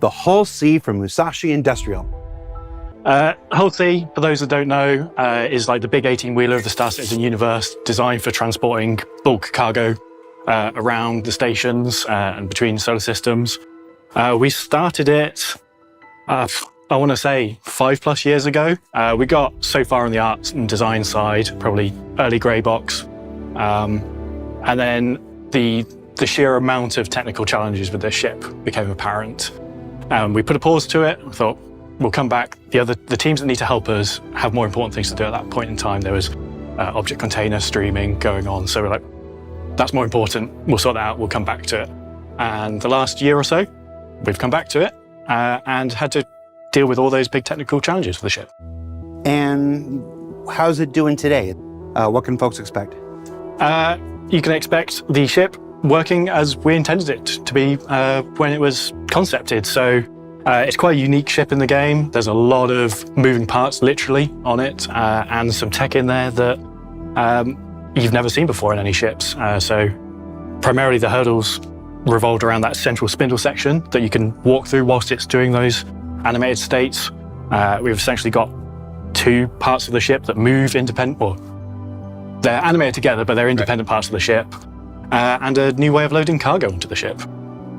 the Hull C from Musashi Industrial. Hull C, for those that don't know, is like the big 18-wheeler of the Star Citizen universe, designed for transporting bulk cargo around the stations and between solar systems. We started it, I want to say 5+ years ago. We got so far on the art and design side, probably early grey box. And then the sheer amount of technical challenges with this ship became apparent. We put a pause to it. We thought, we'll come back. The teams that need to help us have more important things to do at that point in time. There was object container streaming going on. So we're like, that's more important. We'll sort that out. We'll come back to it. And the last year or so, we've come back to it and had to deal with all those big technical challenges for the ship. And how's it doing today? What can folks expect? You can expect the ship working as we intended it to be when it was concepted. So it's quite a unique ship in the game. There's a lot of moving parts literally on it and some tech in there that you've never seen before in any ships. So primarily the hurdles revolved around that central spindle section that you can walk through whilst it's doing those animated states. We've essentially got two parts of the ship that move independent, or they're animated together, but they're independent parts of the ship, and a new way of loading cargo onto the ship.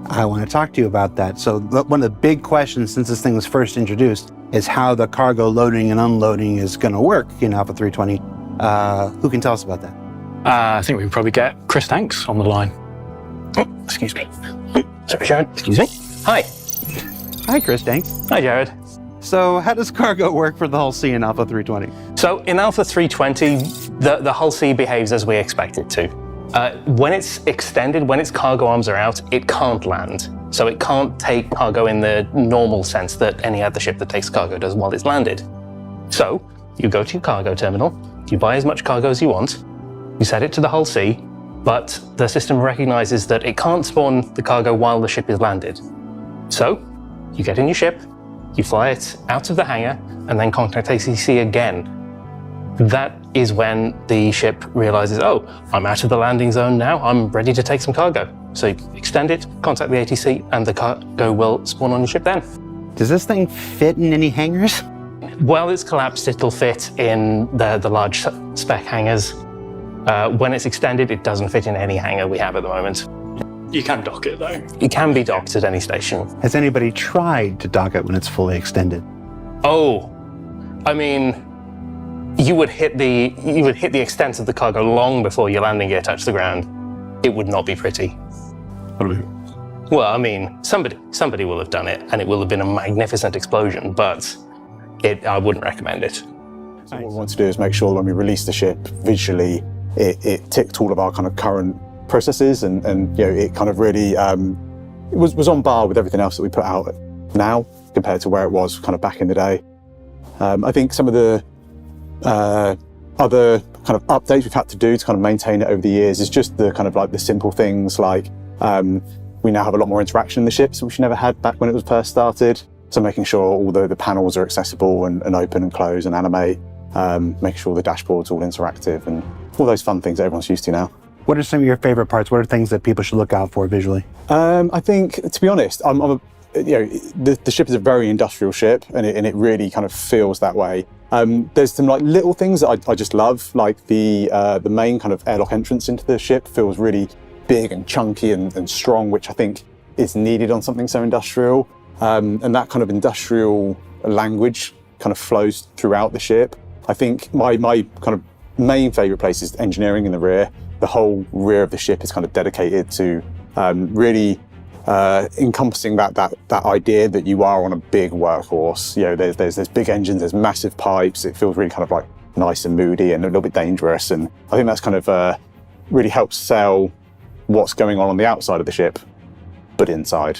I want to talk to you about that. So one of the big questions since this thing was first introduced is how the cargo loading and unloading is going to work in Alpha 320. Who can tell us about that? I think we can probably get Chris Tanks on the line. Oh, excuse me. Sorry, Jared. Excuse me. Hi. Hi, Chris Tanks. Hi, Jared. So how does cargo work for the Hull C in Alpha 320? So in Alpha 320, the Hull C behaves as we expect it to. When it's extended, when its cargo arms are out, it can't land. So it can't take cargo in the normal sense that any other ship that takes cargo does while it's landed. So you go to your cargo terminal, you buy as much cargo as you want, you set it to the Hull C, but the system recognizes that it can't spawn the cargo while the ship is landed. So you get in your ship, you fly it out of the hangar, and then contact ACC again. That is when the ship realizes, oh, I'm out of the landing zone now, I'm ready to take some cargo. So you extend it, contact the ATC, and the cargo will spawn on your ship then. Does this thing fit in any hangars? While it's collapsed, it'll fit in the large spec hangars. When it's extended, it doesn't fit in any hangar we have at the moment. You can dock it though. It can be docked at any station. Has anybody tried to dock it when it's fully extended? Oh, I mean, you would hit the extent of the cargo long before your landing gear touched the ground. It would not be pretty. Well, I mean, somebody will have done it, and it will have been a magnificent explosion, but I wouldn't recommend it. So what we want to do is make sure that when we release the ship visually, it ticked all of our kind of current processes, and you know, it kind of really was on par with everything else that we put out now compared to where it was kind of back in the day. I think some of the other kind of updates we've had to do to kind of maintain it over the years is just the kind of like the simple things like we now have a lot more interaction in the ships, which we never had back when it was first started. So making sure all the panels are accessible and open and close and animate, making sure the dashboard's all interactive and all those fun things that everyone's used to now. What are some of your favorite parts? What are things that people should look out for visually? I think, to be honest, the ship is a very industrial ship, and it really kind of feels that way. There's some like little things that I just love, like the main kind of airlock entrance into the ship feels really big and chunky and strong, which I think is needed on something so industrial. And that kind of industrial language kind of flows throughout the ship. I think my kind of main favourite place is engineering in the rear. The whole rear of the ship is kind of dedicated to really encompassing that idea that you are on a big workhorse. You know, there's big engines, there's massive pipes. It feels really kind of like nice and moody and a little bit dangerous. And I think that's kind of really helps sell what's going on the outside of the ship, but inside.